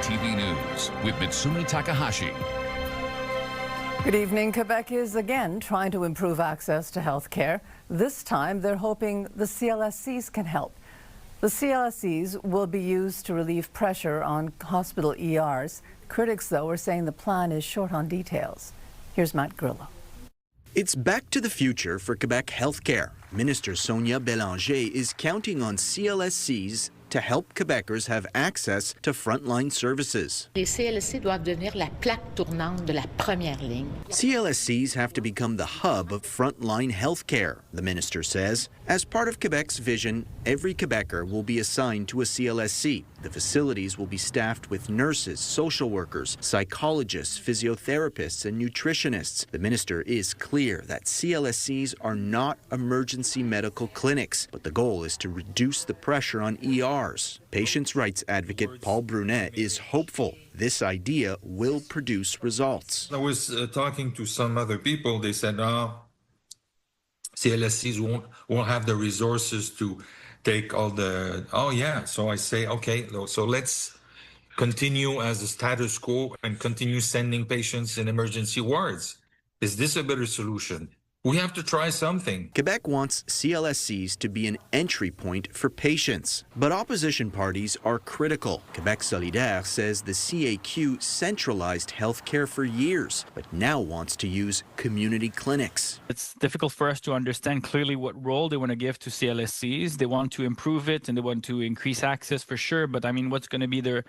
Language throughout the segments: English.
CTV News with Mitsumi Takahashi. Good evening. Quebec is again trying to improve access to health care. This time they're hoping the CLSCs can help. The CLSCs will be used to relieve pressure on hospital ERs. Critics, though, are saying the plan is short on details. Here's Matt Grillo. It's back to the future for Quebec healthcare. Minister Sonia Bélanger is counting on CLSCs to help Quebecers have access to frontline services. Les CLSC doivent devenir la plaque tournante de la première ligne. CLSCs have to become the hub of frontline healthcare, the minister says. As part of Quebec's vision, every Quebecer will be assigned to a CLSC. The facilities will be staffed with nurses, social workers, psychologists, physiotherapists, and nutritionists. The minister is clear that CLSCs are not emergency medical clinics, but the goal is to reduce the pressure on ERs. Patients' rights advocate Paul Brunet is hopeful this idea will produce results. I was talking to some other people. They said, CLSCs won't have the resources to take all the, So I say, okay, so let's continue as a status quo and continue sending patients in emergency wards. Is this a better solution? We have to try something. Quebec wants CLSCs to be an entry point for patients, but opposition parties are critical. Quebec Solidaire says the CAQ centralized health care for years, but now wants to use community clinics. It's difficult for us to understand clearly what role they want to give to CLSCs. They want to improve it and they want to increase access for sure, but I mean, what's going to be their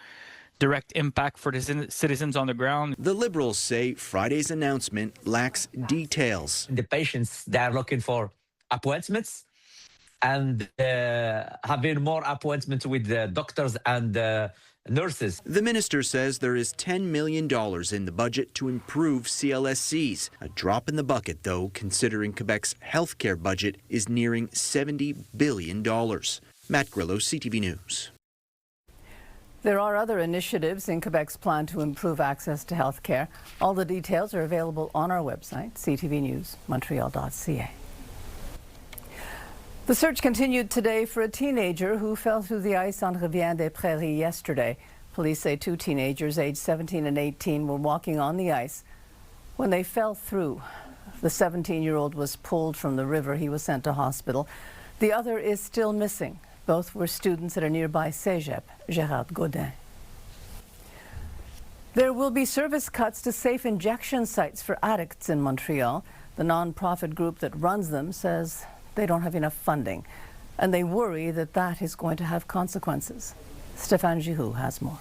direct impact for the citizens on the ground? The Liberals say Friday's announcement lacks details. The patients, they are looking for appointments and having more appointments with the doctors and nurses. The minister says there is $10 million in the budget to improve CLSCs. A drop in the bucket, though, considering Quebec's healthcare budget is nearing $70 billion. Matt Grillo, CTV News. There are other initiatives in Quebec's plan to improve access to health care. All the details are available on our website, ctvnewsmontreal.ca. The search continued today for a teenager who fell through the ice on Revamp des Prairies yesterday. Police say two teenagers aged 17 and 18 were walking on the ice when they fell through. The 17-year-old was pulled from the river. He was sent to hospital. The other is still missing. Both were students at a nearby cégep, Gérard Godin. There will be service cuts to safe injection sites for addicts in Montreal. The non-profit group that runs them says they don't have enough funding, and they worry that that is going to have consequences. Stéphane Giroux has more.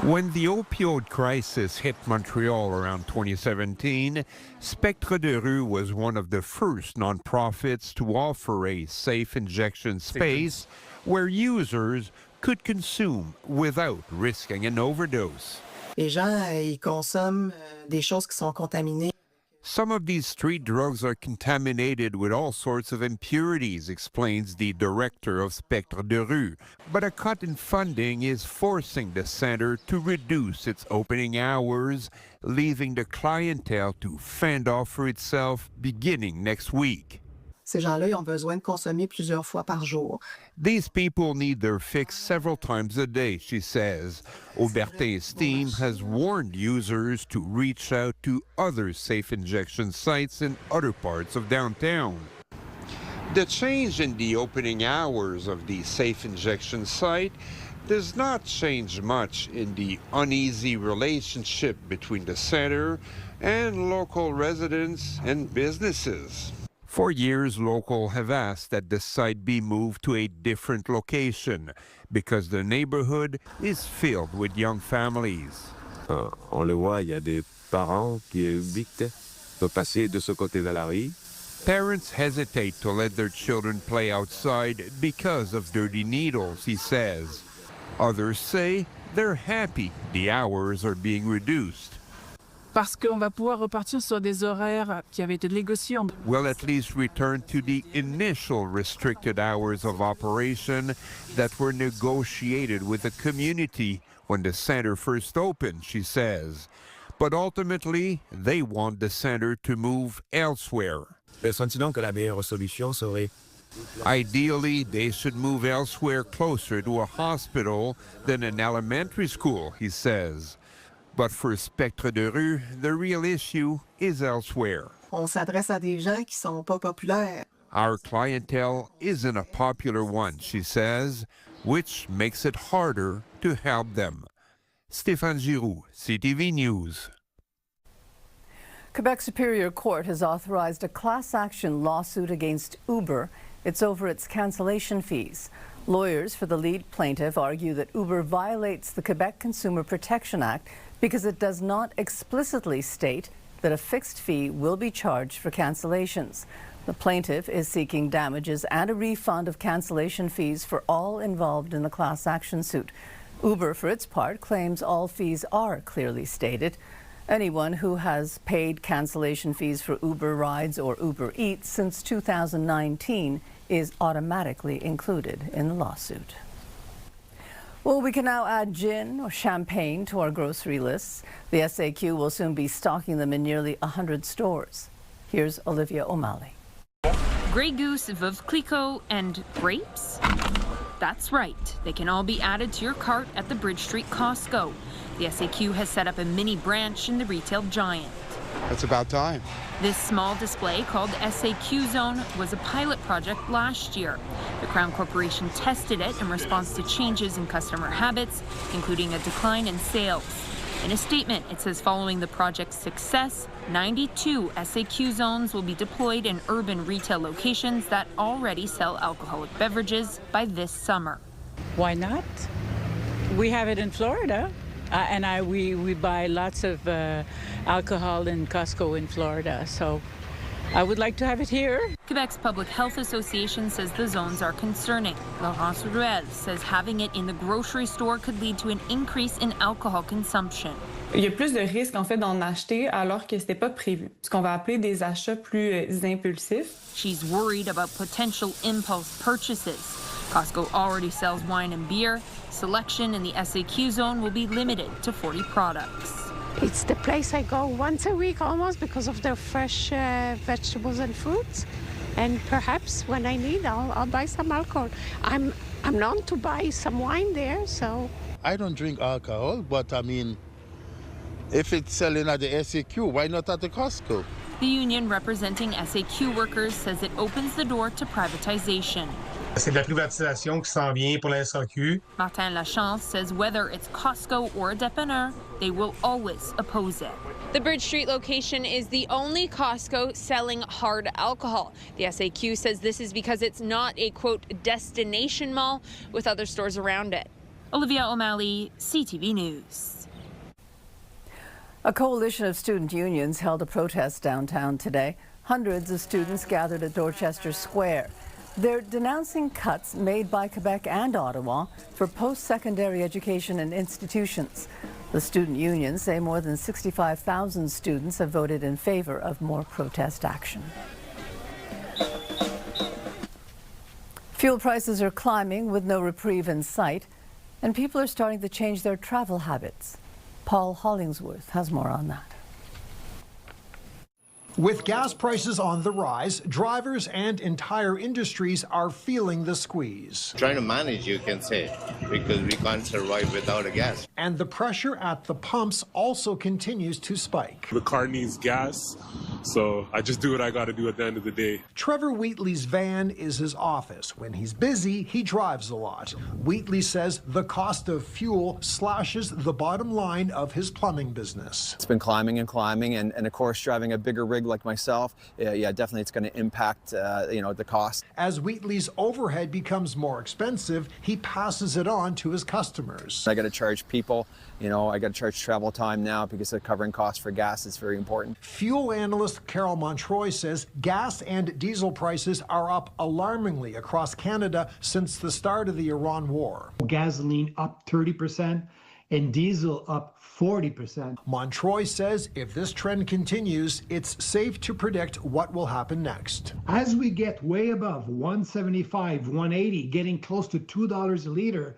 When the opioid crisis hit Montreal around 2017, Spectre de Rue was one of the first nonprofits to offer a safe injection space where users could consume without risking an overdose. Les gens, ils consomment des choses qui sont contaminées. Some of these street drugs are contaminated with all sorts of impurities, explains the director of Spectre de Rue. But a cut in funding is forcing the center to reduce its opening hours, leaving the clientele to fend off for itself beginning next week. Ces gens-là, ils ont besoin de consommer plusieurs fois par jour. These people need their fix several times a day, she says. Aubertin's team has warned users to reach out to other safe injection sites in other parts of downtown. The change in the opening hours of the safe injection site does not change much in the uneasy relationship between the center and local residents and businesses. For years, locals have asked that the site be moved to a different location because the neighborhood is filled with young families. On le voit, il y a des parents qui évitent de passer de ce côté de la rue. Parents hesitate to let their children play outside because of dirty needles, he says. Others say they're happy the hours are being reduced. Parce qu'on va pouvoir repartir sur des horaires qui avaient été négociés. We'll at least return to the initial restricted hours of operation that were negotiated with the community when the center first opened, she says. But ultimately, they want the center to move elsewhere. Le sentiment que la meilleure solution serait Ideally, they should move elsewhere closer to a hospital than an elementary school, he says. But for Spectre de Rue, the real issue is elsewhere. On s'adresse à des gens qui sont pas populaires. Our clientele isn't a popular one, she says, which makes it harder to help them. Stéphane Giroux, CTV News. Quebec Superior Court has authorized a class action lawsuit against Uber. It's over its cancellation fees. Lawyers for the lead plaintiff argue that Uber violates the Quebec Consumer Protection Act because it does not explicitly state that a fixed fee will be charged for cancellations. The plaintiff is seeking damages and a refund of cancellation fees for all involved in the class action suit. Uber, for its part, claims all fees are clearly stated. Anyone who has paid cancellation fees for Uber rides or Uber Eats since 2019 is automatically included in the lawsuit. Well, we can now add gin or champagne to our grocery lists. The SAQ will soon be stocking them in nearly 100 stores. Here's Olivia O'Malley. Grey Goose, Veuve Clicquot, and grapes? That's right. They can all be added to your cart at the Bridge Street Costco. The SAQ has set up a mini branch in the retail giant. It's about time. This small display, called SAQ Zone, was a pilot project last year. The Crown Corporation tested it in response to changes in customer habits, including a decline in sales. In a statement, it says following the project's success, 92 SAQ zones will be deployed in urban retail locations that already sell alcoholic beverages by this summer. Why not? We have it in Florida, and we buy lots of alcohol in Costco in Florida, so I would like to have it here. Quebec's Public Health Association says the zones are concerning. Laurence Ruel says having it in the grocery store could lead to an increase in alcohol consumption. Il y a plus de risques en fait d'en acheter alors que c'était pas prévu. Ce qu'on va appeler des achats plus impulsifs. She's worried about potential impulse purchases. Costco already sells wine and beer. Selection in the SAQ zone will be limited to 40 products. It's the place I go once a week almost because of the fresh vegetables and fruits. And perhaps when I need, I'll buy some alcohol. I'm known to buy some wine there, so. I don't drink alcohol, but I mean, if it's selling at the SAQ, why not at the Costco? The union representing SAQ workers says it opens the door to privatization. C'est de la privatisation qui s'en vient pour la SAQ. Martin Lachance says whether it's Costco or a dépanneur, they will always oppose it. The Bridge Street location is the only Costco selling hard alcohol. The SAQ says this is because it's not a, quote, destination mall with other stores around it. Olivia O'Malley, CTV News. A coalition of student unions held a protest downtown today. Hundreds of students gathered at Dorchester Square. They're denouncing cuts made by Quebec and Ottawa for post-secondary education and institutions. The student unions say more than 65,000 students have voted in favor of more protest action. Fuel prices are climbing with no reprieve in sight, and people are starting to change their travel habits. Paul Hollingsworth has more on that. With gas prices on the rise, drivers and entire industries are feeling the squeeze. Trying to manage, you can say, because we can't survive without a gas. And the pressure at the pumps also continues to spike. The car needs gas, so I just do what I got to do at the end of the day. Trevor Wheatley's van is his office. When he's busy, he drives a lot. Wheatley says the cost of fuel slashes the bottom line of his plumbing business. It's been climbing and climbing, and of course, driving a bigger rig like myself, yeah, definitely it's going to impact, the cost. As Wheatley's overhead becomes more expensive, he passes it on to his customers. I got to charge people, I got to charge travel time now because of covering costs for gas is very important. Fuel analyst Carol Montroy says gas and diesel prices are up alarmingly across Canada since the start of the Iran war. Gasoline up 30% and diesel up 40%. Montroy says if this trend continues, it's safe to predict what will happen next. As we get way above $1.75, $1.80, getting close to $2 a liter,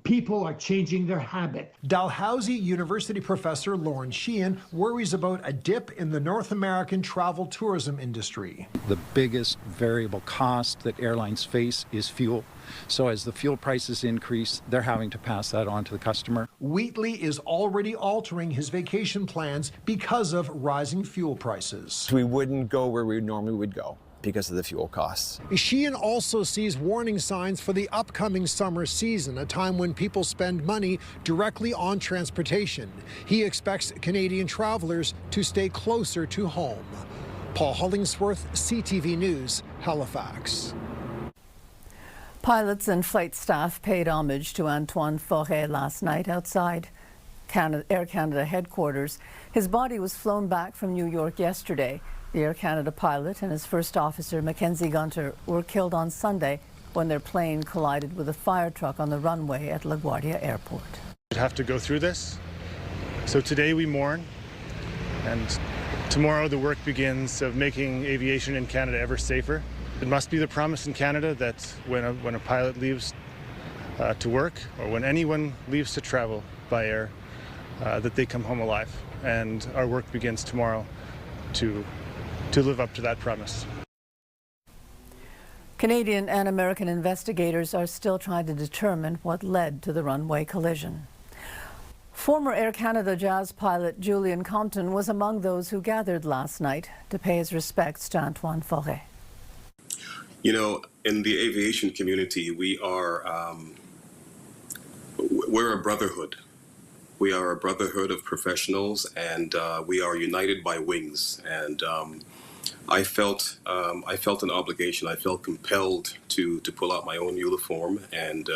People are changing their habit. Dalhousie University professor Lauren Sheehan worries about a dip in the North American travel tourism industry. The biggest variable cost that airlines face is fuel. So as the fuel prices increase, they're having to pass that on to the customer. Wheatley is already altering his vacation plans because of rising fuel prices. We wouldn't go where we normally would go because of the fuel costs. Sheehan also sees warning signs for the upcoming summer season, a time when people spend money directly on transportation. He expects Canadian travelers to stay closer to home. Paul Hollingsworth, CTV News, Halifax. Pilots and flight staff paid homage to Antoine Forêt last night outside Air Canada headquarters. His body was flown back from New York yesterday. The Air Canada pilot and his first officer, Mackenzie Gunter, were killed on Sunday when their plane collided with a fire truck on the runway at LaGuardia Airport. We have to go through this. So today we mourn, and tomorrow the work begins of making aviation in Canada ever safer. It must be the promise in Canada that when a pilot leaves to work, or when anyone leaves to travel by air, that they come home alive. And our work begins tomorrow to live up to that promise. Canadian and American investigators are still trying to determine what led to the runway collision. Former Air Canada Jazz pilot Julian Compton was among those who gathered last night to pay his respects to Antoine Forêt. You know, in the aviation community, we're a brotherhood. We are a brotherhood of professionals, and we are united by wings. And I felt an obligation. I felt compelled to pull out my own uniform and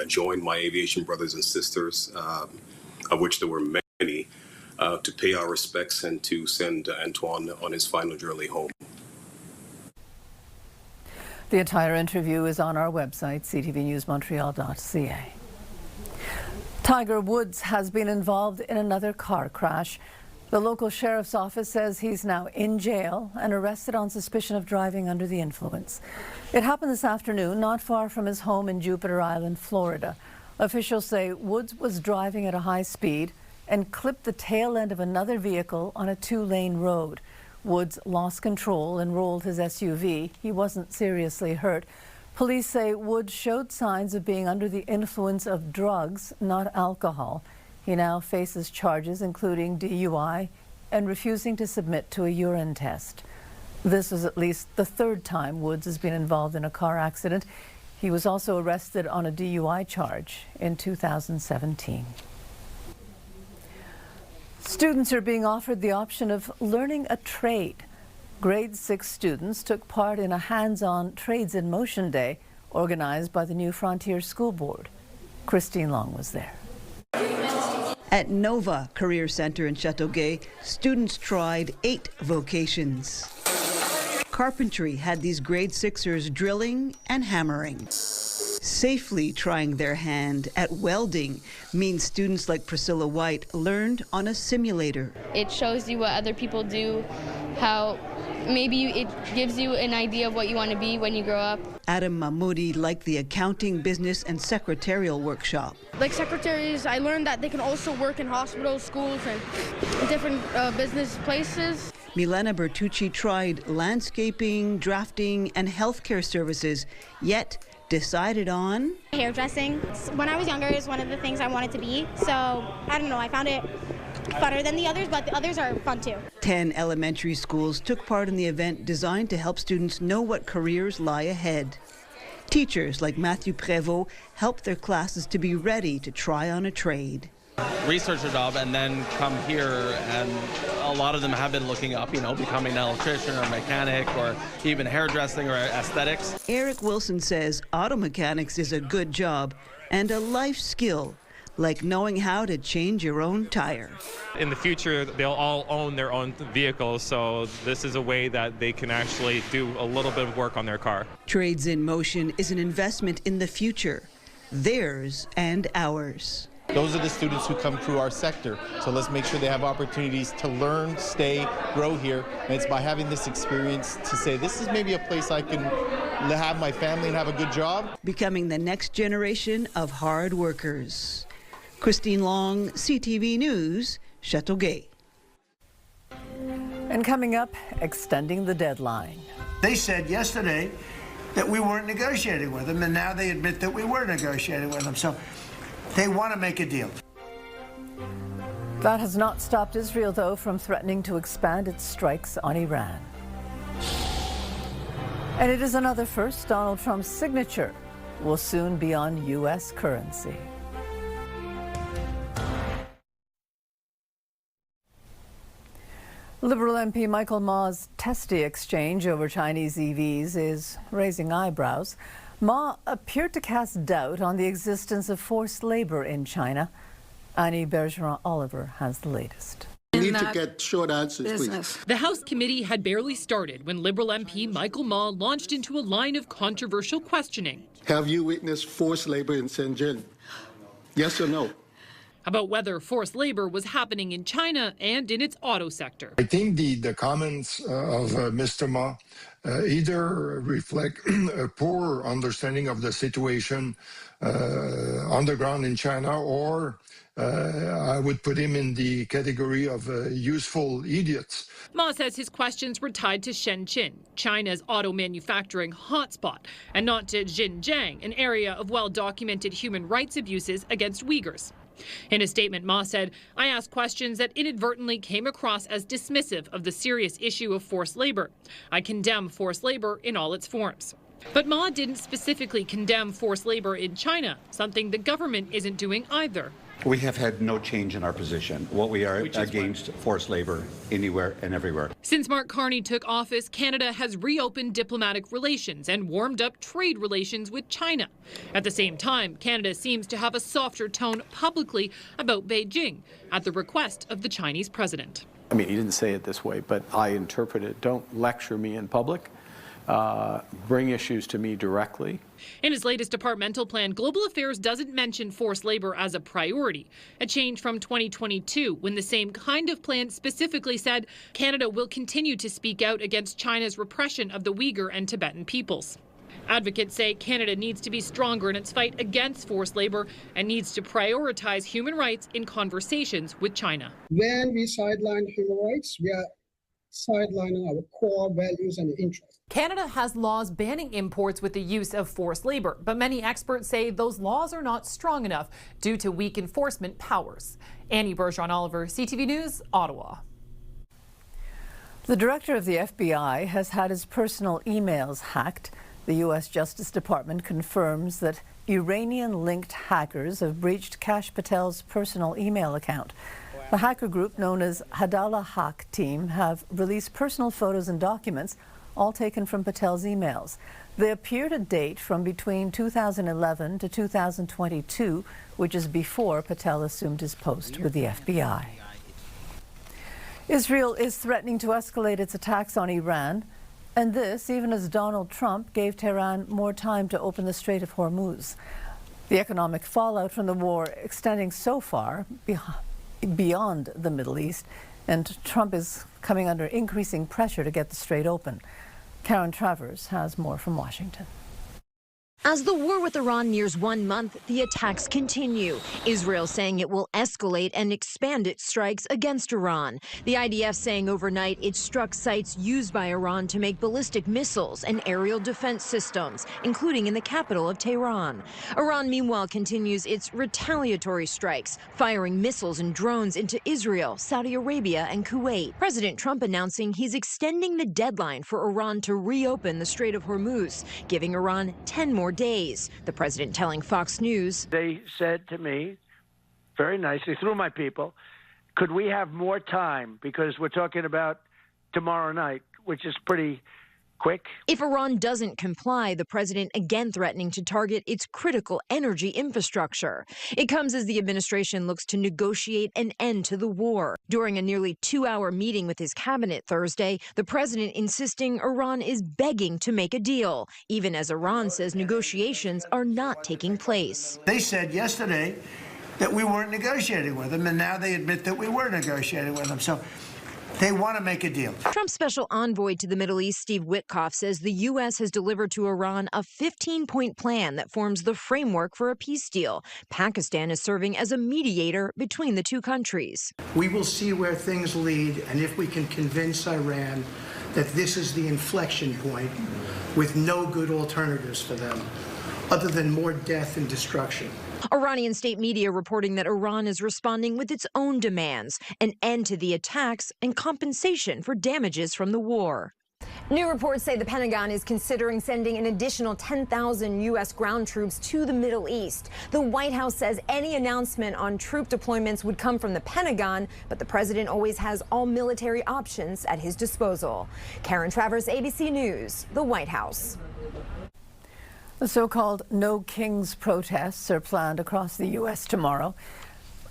join my aviation brothers and sisters, of which there were many, to pay our respects and to send Antoine on his final journey home. The entire interview is on our website, ctvnewsmontreal.ca. Tiger Woods has been involved in another car crash. The local sheriff's office says he's now in jail and arrested on suspicion of driving under the influence. It happened this afternoon, not far from his home in Jupiter Island, Florida. Officials say Woods was driving at a high speed and clipped the tail end of another vehicle on a two-lane road. Woods lost control and rolled his SUV. He wasn't seriously hurt. Police say Woods showed signs of being under the influence of drugs, not alcohol. He now faces charges including DUI and refusing to submit to a urine test. This is at least the third time Woods has been involved in a car accident. He was also arrested on a DUI charge in 2017. Students are being offered the option of learning a trade. Grade 6 students took part in a hands-on Trades in Motion Day organized by the New Frontier School Board. Christine Long was there. At Nova Career Center in Châteauguay, students tried 8 vocations. Carpentry had these grade 6ers drilling and hammering. Safely trying their hand at welding means students like Priscilla White learned on a simulator. It shows you what other people do, how maybe it gives you an idea of what you want to be when you grow up. Adam Mahmoudi liked the accounting, business, and secretarial workshop. Like secretaries, I learned that they can also work in hospitals, schools, and different business places. Milena Bertucci tried landscaping, drafting, and healthcare services, yet decided on hairdressing. When I was younger, it was one of the things I wanted to be. So, I don't know, I found it funner than the others, but the others are fun too. 10 elementary schools took part in the event designed to help students know what careers lie ahead. Teachers like Matthew Prévost helped their classes to be ready to try on a trade. Research a job and then come here, and a lot of them have been looking up, becoming an electrician or mechanic or even hairdressing or aesthetics. Eric Wilson says auto mechanics is a good job and a life skill, like knowing how to change your own tire. In the future, they'll all own their own vehicles, so this is a way that they can actually do a little bit of work on their car. Trades in Motion is an investment in the future, theirs and ours. Those are the students who come through our sector, so let's make sure they have opportunities to learn, stay, grow here, and it's by having this experience to say this is maybe a place I can have my family and have a good job. Becoming the next generation of hard workers. Christine Long, CTV News, Châteauguay. And coming up, extending the deadline. They said yesterday that we weren't negotiating with them, and now they admit that we were negotiating with them. So they want to make a deal. That has not stopped Israel, though, from threatening to expand its strikes on Iran. And it is another first. Donald Trump's signature will soon be on U.S. currency. Liberal MP Michael Ma's testy exchange over Chinese EVs is raising eyebrows. Ma appeared to cast doubt on the existence of forced labor in China. Annie Bergeron-Oliver has the latest. We need to get short answers, please. The House committee had barely started when Liberal MP Michael Ma launched into a line of controversial questioning. Have you witnessed forced labor in Shenzhen? Yes or no? About whether forced labor was happening in China and in its auto sector. I think the comments of Mr. Ma either reflect a poor understanding of the situation on the ground in China, or I would put him in the category of useful idiots. Ma says his questions were tied to Shenzhen, China's auto manufacturing hotspot, and not to Xinjiang, an area of well-documented human rights abuses against Uyghurs. In a statement, Ma said, "I asked questions that inadvertently came across as dismissive of the serious issue of forced labor. I condemn forced labor in all its forms." But Ma didn't specifically condemn forced labor in China, something the government isn't doing either. We have had no change in our position. What we are against forced labor anywhere and everywhere. Since Mark Carney took office, Canada has reopened diplomatic relations and warmed up trade relations with China. At the same time, Canada seems to have a softer tone publicly about Beijing at the request of the Chinese president. I mean, he didn't say it this way, but I interpret it. Don't lecture me in public. Bring issues to me directly. In his latest departmental plan, Global Affairs doesn't mention forced labor as a priority, a change from 2022 when the same kind of plan specifically said Canada will continue to speak out against China's repression of the Uyghur and Tibetan peoples. Advocates say Canada needs to be stronger in its fight against forced labor and needs to prioritize human rights in conversations with China. When we sideline human rights, we are sidelining our core values and interests. Canada has laws banning imports with the use of forced labor, but many experts say those laws are not strong enough due to weak enforcement powers. Annie Bergeron-Oliver, CTV News, Ottawa. The director of the FBI has had his personal emails hacked. The U.S. Justice Department confirms that Iranian-linked hackers have breached Kash Patel's personal email account. The hacker group known as Hadala Haq Team have released personal photos and documents, all taken from Patel's emails. They appear to date from between 2011 to 2022, which is before Patel assumed his post with the FBI. Israel is threatening to escalate its attacks on Iran, and this even as Donald Trump gave Tehran more time to open the Strait of Hormuz. The economic fallout from the war extending so far beyond the Middle East, and Trump is coming under increasing pressure to get the strait open. Karen Travers has more from Washington. As the war with Iran nears 1 month, the attacks continue. Israel saying it will escalate and expand its strikes against Iran. The IDF saying overnight it struck sites used by Iran to make ballistic missiles and aerial defense systems, including in the capital of Tehran. Iran, meanwhile, continues its retaliatory strikes, firing missiles and drones into Israel, Saudi Arabia, and Kuwait. President Trump announcing he's extending the deadline for Iran to reopen the Strait of Hormuz, giving Iran 10 more days. The president telling Fox News, "They said to me, very nicely, through my people, could we have more time? Because we're talking about tomorrow night, which is pretty quick." If Iran doesn't comply, the president again threatening to target its critical energy infrastructure. It comes as the administration looks to negotiate an end to the war. During a nearly 2-hour meeting with his cabinet Thursday, the president insisting Iran is begging to make a deal, even as Iran says negotiations are not taking place. They said yesterday that we weren't negotiating with them, and now they admit that we were negotiating with them. So They want to make a deal. Trump's special envoy to the Middle East, Steve Witkoff, says the U.S. has delivered to Iran a 15-point plan that forms the framework for a peace deal. Pakistan is serving as a mediator between the two countries. We will see where things lead, and if we can convince Iran that this is the inflection point with no good alternatives for them, other than more death and destruction. Iranian state media reporting that Iran is responding with its own demands, an end to the attacks and compensation for damages from the war. New reports say the Pentagon is considering sending an additional 10,000 U.S. ground troops to the Middle East. The White House says any announcement on troop deployments would come from the Pentagon, but the president always has all military options at his disposal. Karen Travers, ABC News, the White House. The so-called No Kings protests are planned across the U.S. tomorrow.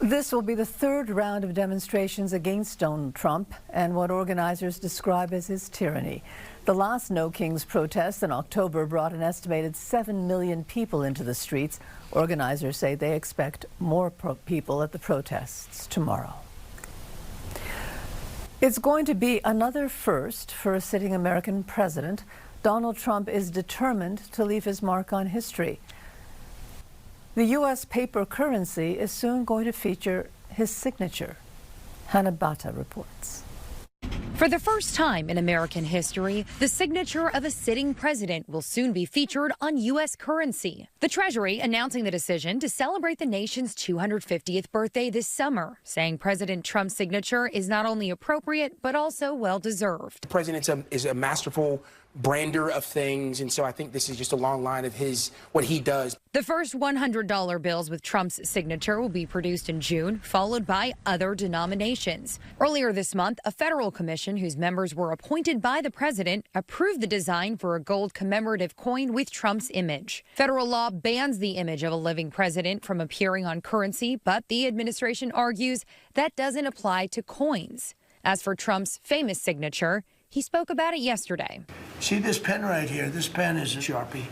This will be the third round of demonstrations against Donald Trump and what organizers describe as his tyranny. The last No Kings protest in October brought an estimated 7 million people into the streets. Organizers say they expect more people at the protests tomorrow. It's going to be another first for a sitting American president. Donald Trump is determined to leave his mark on history. The U.S. paper currency is soon going to feature his signature. Hannah Bata reports. For the first time in American history, the signature of a sitting president will soon be featured on U.S. currency. The Treasury announcing the decision to celebrate the nation's 250th birthday this summer, saying President Trump's signature is not only appropriate, but also well-deserved. The president is a masterful brander of things, and so I think this is just a long line of what he does. The first $100 bills with Trump's signature will be produced in June, followed by other denominations. Earlier this month, a federal commission whose members were appointed by the president approved the design for a gold commemorative coin with Trump's image. Federal law bans the image of a living president from appearing on currency, but the administration argues that doesn't apply to coins. As for Trump's famous signature, he spoke about it yesterday. See this pen right here? This pen is a Sharpie.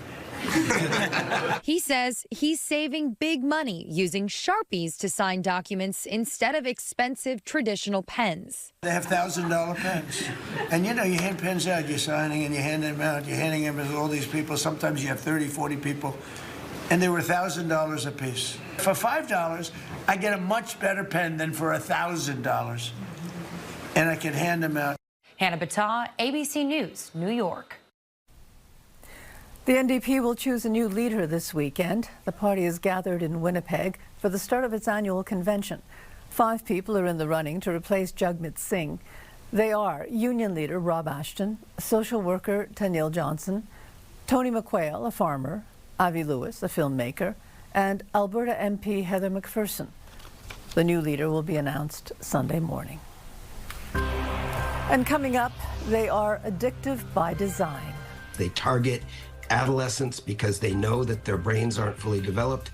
He says he's saving big money using Sharpies to sign documents instead of expensive traditional pens. They have $1,000 pens. And you know, you hand pens out, you're signing and you hand them out, you're handing them to all these people. Sometimes you have 30, 40 people. And they were $1,000 a piece. For $5, I get a much better pen than for $1,000. And I can hand them out. Hannah Bata, ABC News, New York. The NDP will choose a new leader this weekend. The party is gathered in Winnipeg for the start of its annual convention. 5 people are in the running to replace Jagmeet Singh. They are union leader Rob Ashton, social worker Tanil Johnson, Tony McQuail, a farmer, Avi Lewis, a filmmaker, and Alberta MP Heather McPherson. The new leader will be announced Sunday morning. And coming up, they are addictive by design. They target adolescents because they know that their brains aren't fully developed.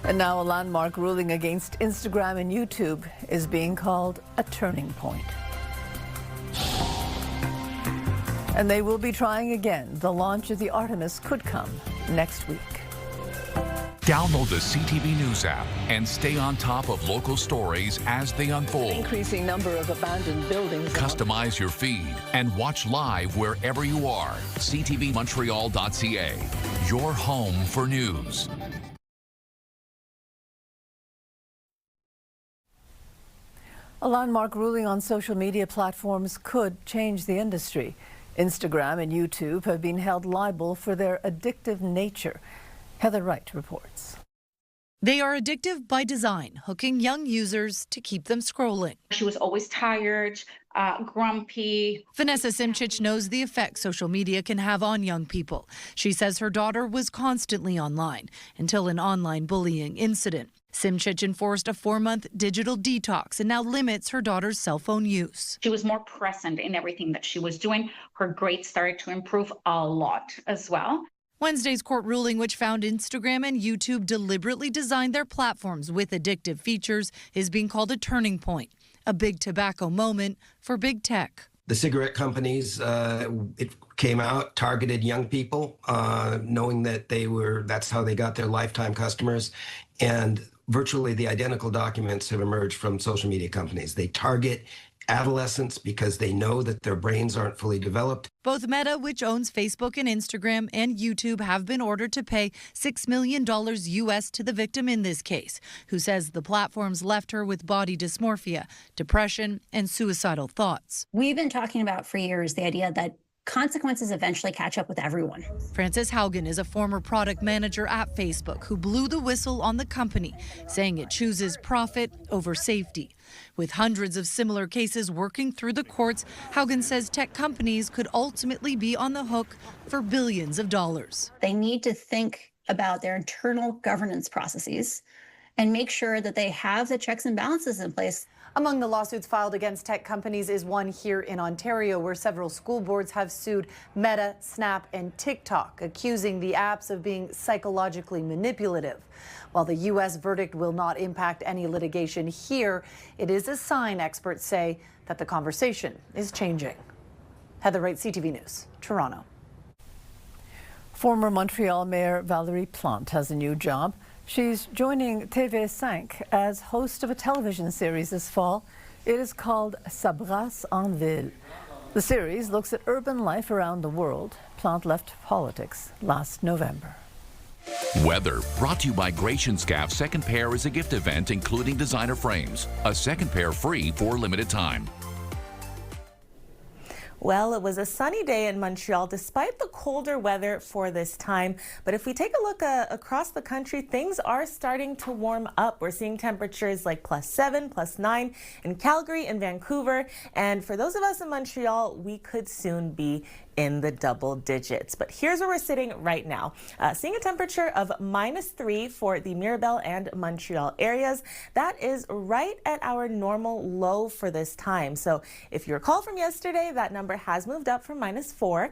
And now a landmark ruling against Instagram and YouTube is being called a turning point. And they will be trying again. The launch of the Artemis could come next week. Download the CTV News app and stay on top of local stories as they unfold. Increasing number of abandoned buildings. Customize your feed and watch live wherever you are. CTVMontreal.ca, your home for news. A landmark ruling on social media platforms could change the industry. Instagram and YouTube have been held liable for their addictive nature. Heather Wright reports. They are addictive by design, hooking young users to keep them scrolling. She was always tired, grumpy. Vanessa Simchich knows the effect social media can have on young people. She says her daughter was constantly online until an online bullying incident. Simchich enforced a 4-month digital detox and now limits her daughter's cell phone use. She was more present in everything that she was doing. Her grades started to improve a lot as well. Wednesday's court ruling, which found Instagram and YouTube deliberately designed their platforms with addictive features, is being called a turning point, a big tobacco moment for big tech. The cigarette companies, it came out, targeted young people, knowing that that's how they got their lifetime customers. And virtually the identical documents have emerged from social media companies. They target adolescents because they know that their brains aren't fully developed. Both Meta, which owns Facebook and Instagram, and YouTube have been ordered to pay $6 million US to the victim in this case, who says the platforms left her with body dysmorphia, depression, and suicidal thoughts. We've been talking about for years the idea that consequences eventually catch up with everyone. Frances Haugen is a former product manager at Facebook who blew the whistle on the company, saying it chooses profit over safety. With hundreds of similar cases working through the courts, Haugen says tech companies could ultimately be on the hook for billions of dollars. They need to think about their internal governance processes and make sure that they have the checks and balances in place. Among the lawsuits filed against tech companies is one here in Ontario, where several school boards have sued Meta, Snap, and TikTok, accusing the apps of being psychologically manipulative. While the U.S. verdict will not impact any litigation here, it is a sign, experts say, that the conversation is changing. Heather Wright, CTV News, Toronto. Former Montreal Mayor Valérie Plante has a new job. She's joining TV5 as host of a television series this fall. It is called Ça brasse en ville. The series looks at urban life around the world. Plante left politics last November. Weather brought to you by Gratianscaf. Second pair is a gift event including designer frames. A second pair free for a limited time. Well, it was a sunny day in Montreal despite the colder weather for this time. But if we take a look across the country, things are starting to warm up. We're seeing temperatures like +7, +9 in Calgary and Vancouver. And for those of us in Montreal, we could soon be in the double digits. But here's where we're sitting right now, seeing a temperature of -3 for the Mirabel and Montreal areas. That is right at our normal low for this time. So if you recall from yesterday, that number has moved up from -4.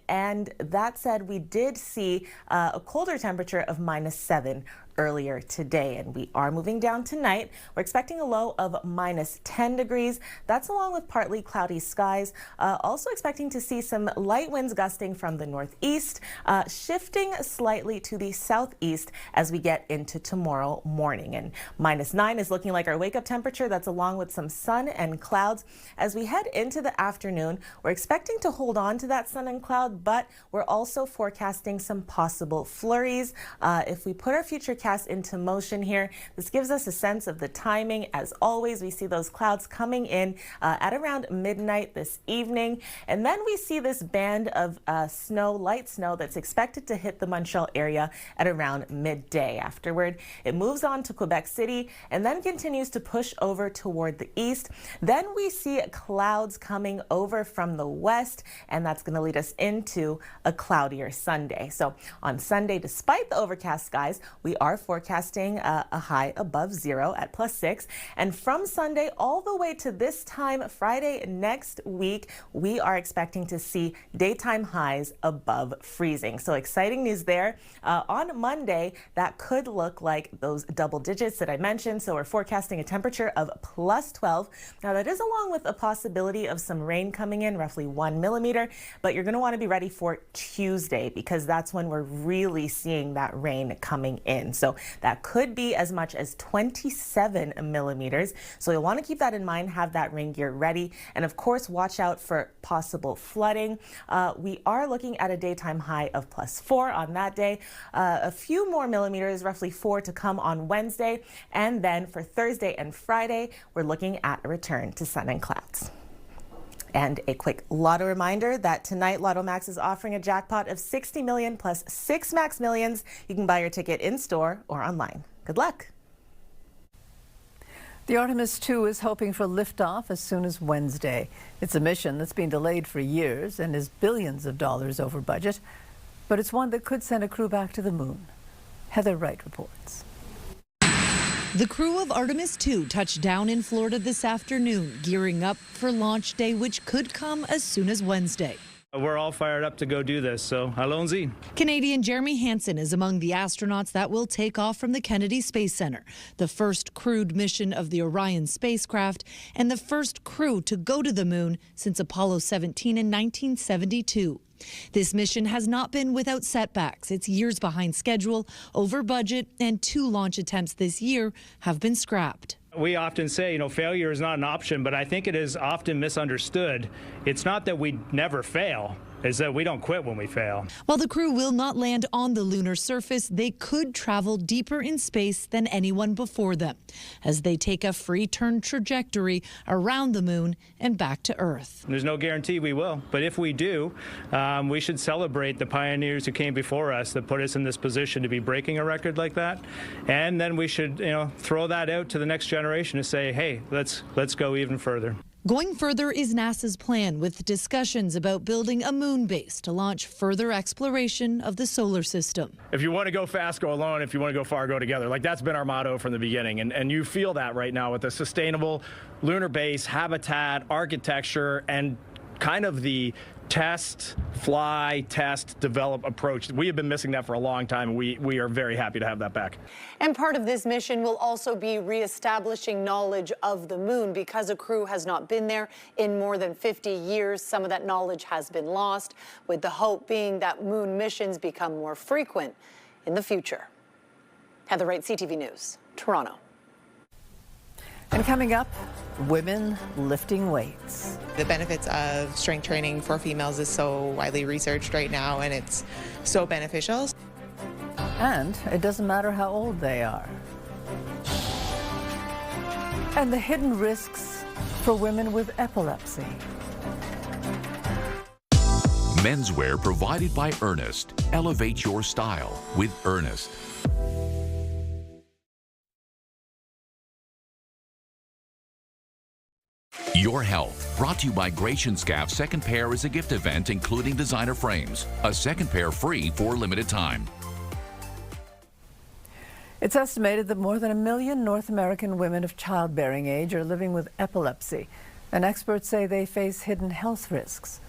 And that said, we did see a colder temperature of -7 earlier today, and we are moving down tonight. We're expecting a low of -10 degrees. That's along with partly cloudy skies. Also expecting to see some light winds gusting from the northeast, shifting slightly to the southeast as we get into tomorrow morning. And -9 is looking like our wake-up temperature. That's along with some sun and clouds. As we head into the afternoon, we're expecting to hold on to that sun and cloud, but we're also forecasting some possible flurries. If we put our future into motion here, this gives us a sense of the timing. As always, we see those clouds coming in at around midnight this evening, and then we see this band of snow, light snow, that's expected to hit the Montreal area at around midday. Afterward, it moves on to Quebec City and then continues to push over toward the east. Then we see clouds coming over from the west, and that's going to lead us into a cloudier Sunday. So on Sunday, despite the overcast skies, we are forecasting a high above 0 at +6. And from Sunday all the way to this time Friday next week, we are expecting to see daytime highs above freezing. So exciting news there. On Monday, that could look like those double digits that I mentioned. So we're forecasting a temperature of +12. Now that is along with a possibility of some rain coming in, roughly 1 millimeter, but you're going to want to be ready for Tuesday because that's when we're really seeing that rain coming in. So that could be as much as 27 millimeters. So you'll want to keep that in mind, have that rain gear ready, and of course watch out for possible flooding. We are looking at a daytime high of +4 on that day. A few more millimeters, roughly 4 to come on Wednesday. And then for Thursday and Friday, we're looking at a return to sun and clouds. And a quick lotto reminder that tonight Lotto Max is offering a jackpot of 60 million plus 6 Max Millions. You can buy your ticket in store or online. Good luck. The Artemis 2 is hoping for liftoff as soon as Wednesday. It's a mission that's been delayed for years and is billions of dollars over budget, but it's one that could send a crew back to the moon. Heather Wright reports. The crew of Artemis 2 touched down in Florida this afternoon, gearing up for launch day, which could come as soon as Wednesday. We're all fired up to go do this, so allons-y. Canadian Jeremy Hansen is among the astronauts that will take off from the Kennedy Space Center, the first crewed mission of the Orion spacecraft, and the first crew to go to the moon since Apollo 17 in 1972. This mission has not been without setbacks. It's years behind schedule, over budget, and 2 launch attempts this year have been scrapped. We often say, you know, failure is not an option, but I think it is often misunderstood. It's not that we never fail, it's that we don't quit when we fail. While the crew will not land on the lunar surface, they could travel deeper in space than anyone before them as they take a free turn trajectory around the moon and back to Earth. There's no guarantee we will, but if we do, we should celebrate the pioneers who came before us that put us in this position to be breaking a record like that. And then we should, you know, throw that out to the next generation to say, hey, let's go even further. Going further is NASA's plan, with discussions about building a moon base to launch further exploration of the solar system. If you want to go fast, go alone. If you want to go far, go together. Like, that's been our motto from the beginning. And you feel that right now with the sustainable lunar base, habitat, architecture, and kind of the test, fly, test, develop approach. We have been missing that for a long time. We are very happy to have that back. And part of this mission will also be reestablishing knowledge of the moon because a crew has not been there in more than 50 years. Some of that knowledge has been lost, with the hope being that moon missions become more frequent in the future. Heather Wright, CTV News, Toronto. And coming up, women lifting weights. The benefits of strength training for females is so widely researched right now, and it's so beneficial. And it doesn't matter how old they are. And the hidden risks for women with epilepsy. Menswear provided by Ernest. Elevate your style with Ernest. Your Health, brought to you by Gratian-Scaff. Second pair is a gift event including designer frames. A second pair free for a limited time. It's estimated that more than 1 million North American women of childbearing age are living with epilepsy, and experts say they face hidden health risks.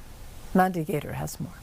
Mandy Gator has more.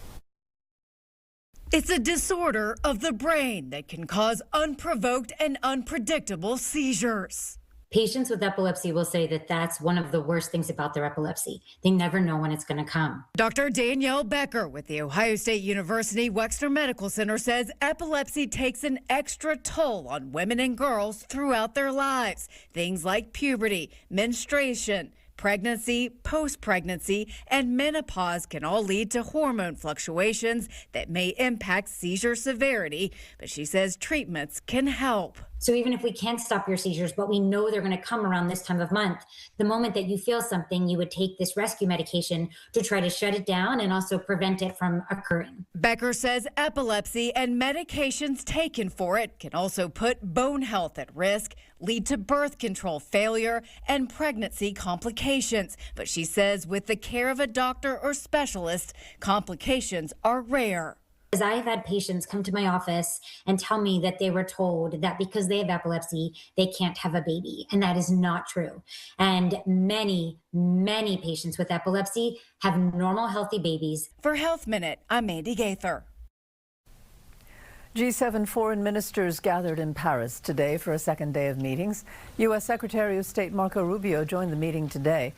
It's a disorder of the brain that can cause unprovoked and unpredictable seizures. Patients with epilepsy will say that that's one of the worst things about their epilepsy. They never know when it's going to come. Dr. Danielle Becker with the Ohio State University Wexner Medical Center says epilepsy takes an extra toll on women and girls throughout their lives. Things like puberty, menstruation, pregnancy, post-pregnancy, and menopause can all lead to hormone fluctuations that may impact seizure severity, but she says treatments can help. So even if we can't stop your seizures, but we know they're going to come around this time of month, the moment that you feel something, you would take this rescue medication to try to shut it down and also prevent it from occurring. Becker says epilepsy and medications taken for it can also put bone health at risk, lead to birth control failure, and pregnancy complications. But she says with the care of a doctor or specialist, complications are rare. I have had patients come to my office and tell me that they were told that because they have epilepsy, they can't have a baby. And that is not true. And many, many patients with epilepsy have normal, healthy babies. For Health Minute, I'm Mandy Gaither. G7 foreign ministers gathered in Paris today for a second day of meetings. U.S. Secretary of State Marco Rubio joined the meeting today.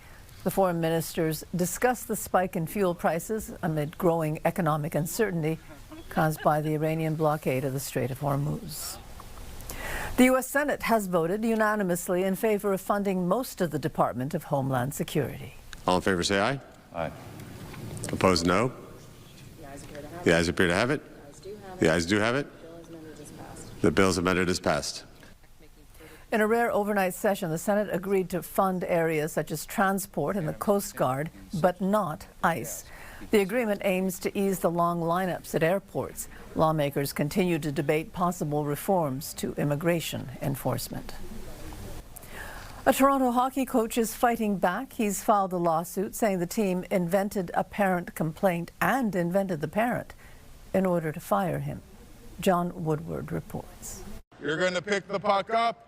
The foreign ministers discussed the spike in fuel prices amid growing economic uncertainty caused by the Iranian blockade of the Strait of Hormuz. The U.S. Senate has voted unanimously in favor of funding most of the Department of Homeland Security. All in favor say aye. Aye. Opposed, no. The ayes appear to have it. The ayes do have it. The bill is amended as passed. In a rare overnight session, the Senate agreed to fund areas such as transport and the Coast Guard, but not ICE. The agreement aims to ease the long lineups at airports. Lawmakers continue to debate possible reforms to immigration enforcement. A Toronto hockey coach is fighting back. He's filed a lawsuit saying the team invented a parent complaint and invented the parent in order to fire him. John Woodward reports. You're going to pick the puck up.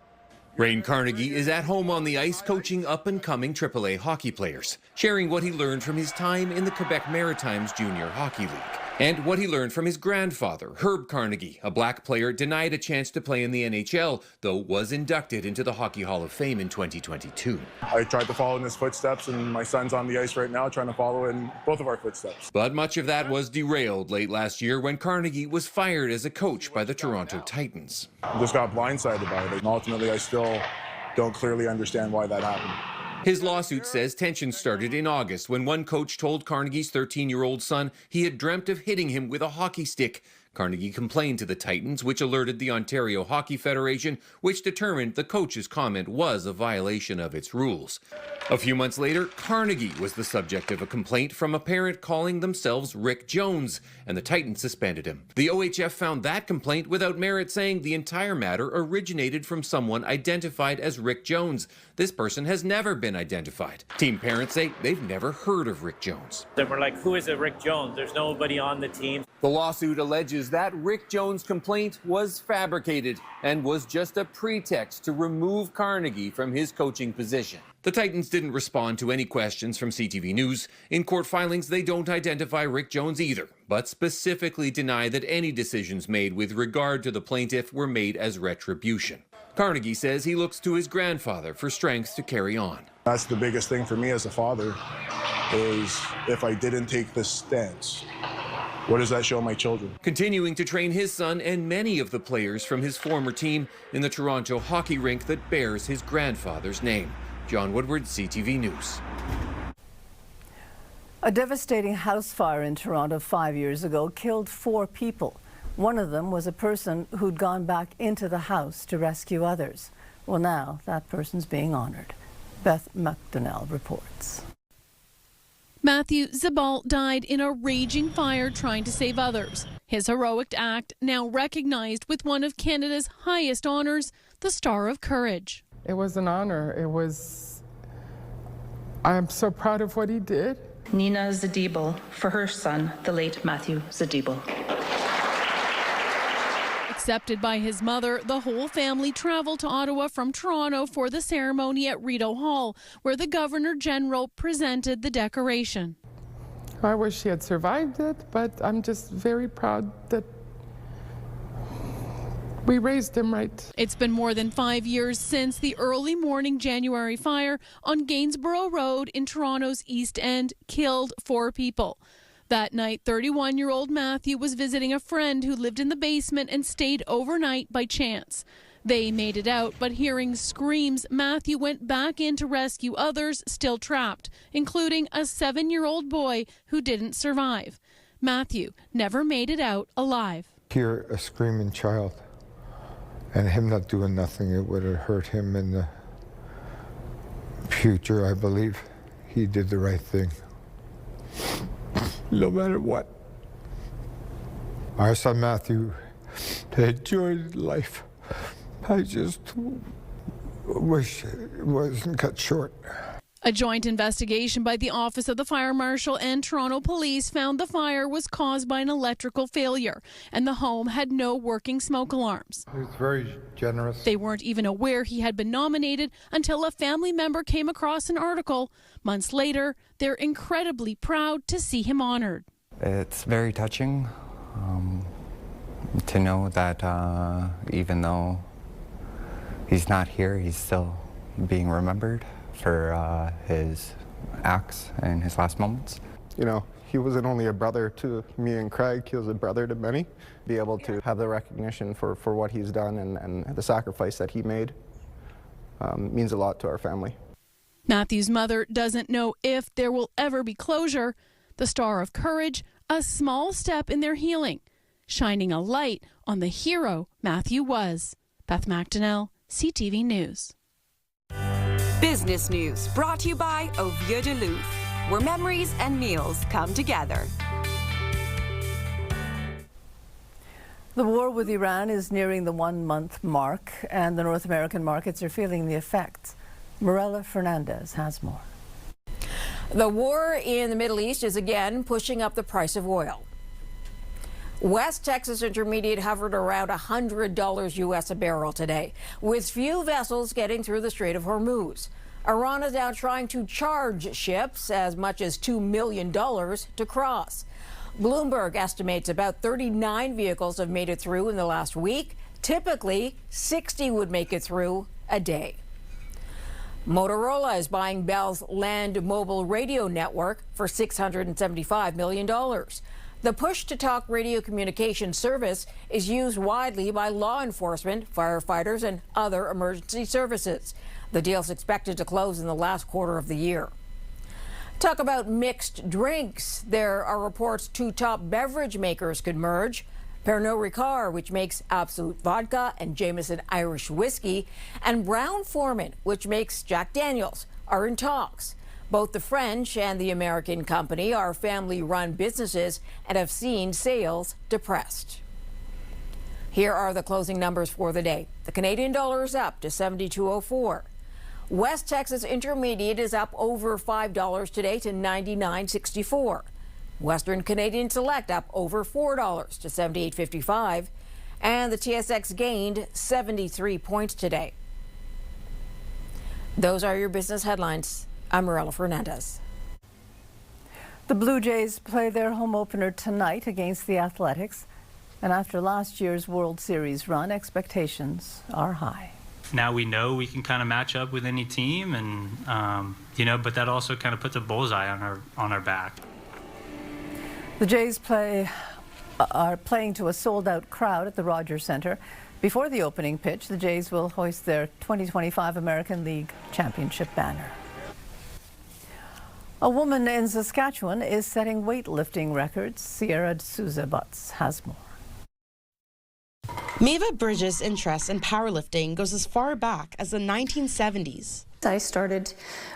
Rayne Carnegie is at home on the ice coaching up-and-coming AAA hockey players, sharing what he learned from his time in the Quebec Maritimes Junior Hockey League, and what he learned from his grandfather, Herb Carnegie, a black player denied a chance to play in the NHL, though was inducted into the Hockey Hall of Fame in 2022. I tried to follow in his footsteps, and my son's on the ice right now trying to follow in both of our footsteps. But much of that was derailed late last year when Carnegie was fired as a coach by the Toronto Titans. I just got blindsided by it, and ultimately I still don't clearly understand why that happened. His lawsuit says tension started in August when one coach told Carnegie's 13-year-old son he had dreamt of hitting him with a hockey stick. Carnegie complained to the Titans, which alerted the Ontario Hockey Federation, which determined the coach's comment was a violation of its rules. A few months later, Carnegie was the subject of a complaint from a parent calling themselves Rick Jones, and the Titans suspended him. The OHF found that complaint without merit, saying the entire matter originated from someone identified as Rick Jones. This person has never been identified. Team parents say they've never heard of Rick Jones. Then we're like, who is it, Rick Jones? There's nobody on the team. The lawsuit alleges that Rick Jones' complaint was fabricated and was just a pretext to remove Carnegie from his coaching position. The Titans didn't respond to any questions from CTV News. In court filings, they don't identify Rick Jones either, but specifically deny that any decisions made with regard to the plaintiff were made as retribution. Carnegie says he looks to his grandfather for strength to carry on. That's the biggest thing for me as a father, is if I didn't take this stance, what does that show my children? Continuing to train his son and many of the players from his former team in the Toronto hockey rink that bears his grandfather's name. John Woodward, CTV News. A devastating house fire in Toronto 5 years ago killed 4 people. One of them was a person who'd gone back into the house to rescue others. Well, now that person's being honored. Beth McDonnell reports. Matthew Zabal died in a raging fire trying to save others. His heroic act now recognized with one of Canada's highest honors, the Star of Courage. It was an honor. I'm so proud of what he did. Nina Zadibel for her son, the late Matthew Zadibel. Accepted by his mother, the whole family traveled to Ottawa from Toronto for the ceremony at Rideau Hall, where the Governor General presented the decoration. I wish he had survived it, but I'm just very proud that we raised him right. It's been more than 5 years since the early morning January fire on Gainsborough Road in Toronto's East End killed 4 people. That night, 31-year-old Matthew was visiting a friend who lived in the basement and stayed overnight by chance. They made it out, but hearing screams, Matthew went back in to rescue others still trapped, including a 7-year-old boy who didn't survive. Matthew never made it out alive. Hear a screaming child and him not doing nothing, it would have hurt him in the future. I believe he did the right thing. No matter what. Our son Matthew enjoyed life. I just wish it wasn't cut short. A joint investigation by the Office of the Fire Marshal and Toronto Police found the fire was caused by an electrical failure, and the home had no working smoke alarms. He was very generous. They weren't even aware he had been nominated until a family member came across an article. Months later, they're incredibly proud to see him honored. It's very touching to know that even though he's not here, he's still being remembered for his acts and his last moments. You know, he wasn't only a brother to me and Craig, he was a brother to many. Be able to have the recognition for what he's done and the sacrifice that he made means a lot to our family. Matthew's mother doesn't know if there will ever be closure. The Star of Courage, a small step in their healing, shining a light on the hero Matthew was. Beth McDonnell, CTV News. Business News brought to you by Au Vieux de Loup, where memories and meals come together. The war with Iran is nearing the 1-month mark, and the North American markets are feeling the effects. Morella Fernandez has more. The war in the Middle East is again pushing up the price of oil. West Texas Intermediate hovered around $100 U.S. a barrel today, with few vessels getting through the Strait of Hormuz. Iran is now trying to charge ships as much as $2 million to cross. Bloomberg estimates about 39 vehicles have made it through in the last week. Typically, 60 would make it through a day. Motorola is buying Bell's land mobile radio network for $675 million. The push-to-talk radio communication service is used widely by law enforcement, firefighters, and other emergency services. The deal is expected to close in the last quarter of the year. Talk about mixed drinks. There are reports two top beverage makers could merge. Pernod Ricard, which makes Absolute Vodka and Jameson Irish Whiskey, and Brown-Forman, which makes Jack Daniels, are in talks. Both the French and the American company are family-run businesses and have seen sales depressed. Here are the closing numbers for the day. The Canadian dollar is up to 72.04. West Texas Intermediate is up over $5 today to 99.64. Western Canadian Select up over $4 to 78.55. And the TSX gained 73 points today. Those are your business headlines. I'm Morella Fernandez. The Blue Jays play their home opener tonight against the Athletics. And after last year's World Series run, expectations are high. Now we know we can kind of match up with any team, and but that also kind of puts a bullseye on our back. The Jays are playing to a sold-out crowd at the Rogers Centre. Before the opening pitch, the Jays will hoist their 2025 American League Championship banner. A woman in Saskatchewan is setting weightlifting records. Sierra D'Souza Butts has more. Maeva Bridges' interest in powerlifting goes as far back as the 1970s. I started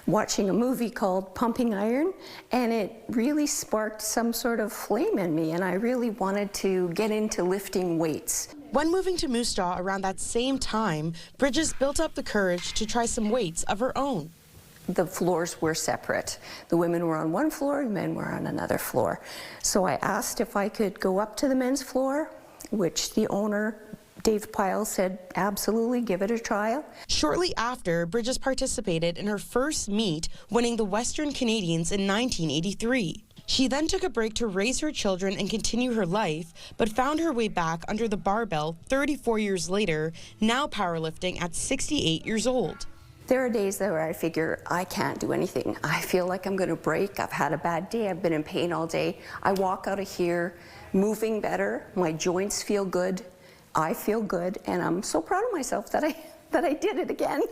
watching a movie called Pumping Iron, and it really sparked some sort of flame in me, and I really wanted to get into lifting weights. When moving to Moose Jaw around that same time, Bridges built up the courage to try some weights of her own. The floors were separate. The women were on one floor, the men were on another floor. So I asked if I could go up to the men's floor, which the owner, Dave Pyle, said absolutely, give it a trial. Shortly after, Bridges participated in her first meet, winning the Western Canadians in 1983. She then took a break to raise her children and continue her life, but found her way back under the barbell 34 years later, now powerlifting at 68 years old. There are days where I figure I can't do anything. I feel like I'm going to break. I've had a bad day. I've been in pain all day. I walk out of here moving better. My joints feel good. I feel good, and I'm so proud of myself that I did it again.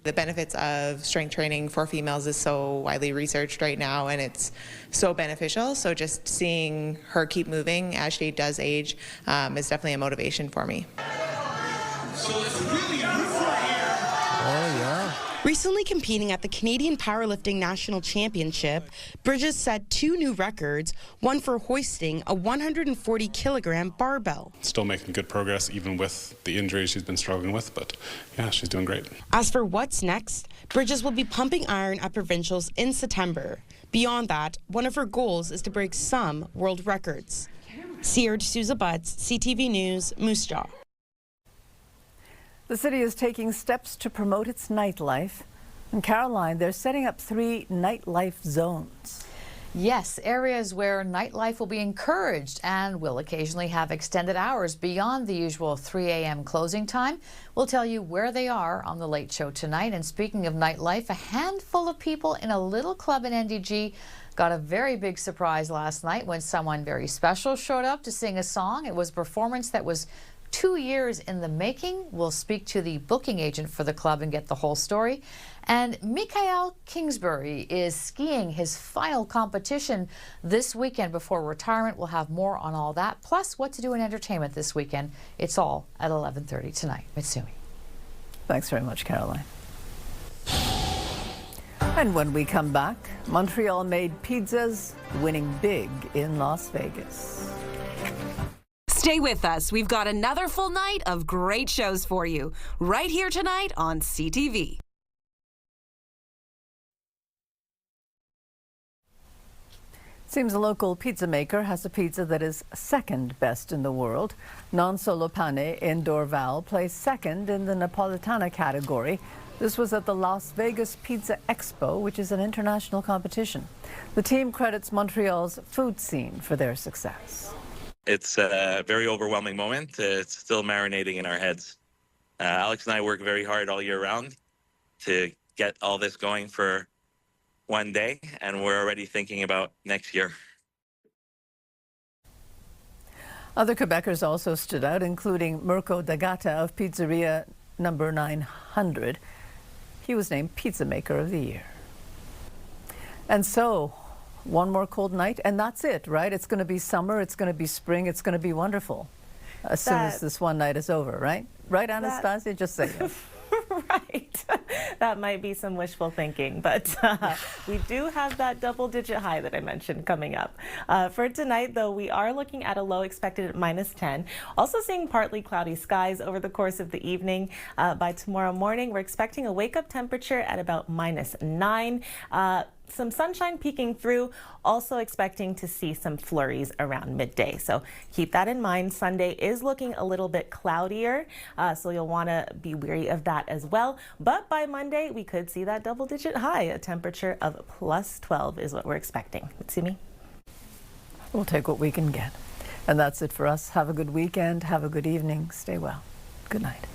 The benefits of strength training for females is so widely researched right now, and it's so beneficial. So just seeing her keep moving as she does age is definitely a motivation for me. So it's really oh, yeah. Recently competing at the Canadian Powerlifting National Championship, Bridges set 2 new records, one for hoisting a 140-kilogram barbell. Still making good progress even with the injuries she's been struggling with, but yeah, she's doing great. As for what's next, Bridges will be pumping iron at provincials in September. Beyond that, one of her goals is to break some world records. Sierra D'Souza Butts, CTV News, Moose Jaw. The city is taking steps to promote its nightlife. In Caroline, they're setting up 3 nightlife zones. Yes, areas where nightlife will be encouraged and will occasionally have extended hours beyond the usual 3 a.m. closing time. We'll tell you where they are on The Late Show tonight. And speaking of nightlife, a handful of people in a little club in NDG got a very big surprise last night when someone very special showed up to sing a song. It was a performance that was 2 years in the making. We'll speak to the booking agent for the club and get the whole story. And Mikael Kingsbury is skiing his final competition this weekend before retirement. We'll have more on all that, plus what to do in entertainment this weekend. It's all at 11:30 tonight. Mitsumi. Thanks very much, Caroline. And when we come back, Montreal made pizzas, winning big in Las Vegas. Stay with us. We've got another full night of great shows for you right here tonight on CTV. Seems a local pizza maker has a pizza that is second best in the world. Non Solo Pane in Dorval placed second in the Napolitana category. This was at the Las Vegas Pizza Expo, which is an international competition. The team credits Montreal's food scene for their success. It's a very overwhelming moment. It's still marinating in our heads. Alex and I work very hard all year round to get all this going for one day, and we're already thinking about next year. Other Quebecers also stood out, including Mirko D'Agata of Pizzeria number 900. He was named Pizza Maker of the Year. And so, one more cold night, and that's it, right? It's going to be summer, it's going to be spring, it's going to be wonderful as soon as this one night is over, right? Right, Anastasia? Just say it. Right. That might be some wishful thinking, but we do have that double-digit high that I mentioned coming up. For tonight, though, we are looking at a low expected at -10. Also seeing partly cloudy skies over the course of the evening. By tomorrow morning, we're expecting a wake-up temperature at about -9. Some sunshine peeking through, also expecting to see some flurries around midday. So keep that in mind. Sunday is looking a little bit cloudier, so you'll want to be wary of that as well. But by Monday, we could see that double-digit high. A temperature of +12 is what we're expecting. Simi? We'll take what we can get. And that's it for us. Have a good weekend. Have a good evening. Stay well. Good night.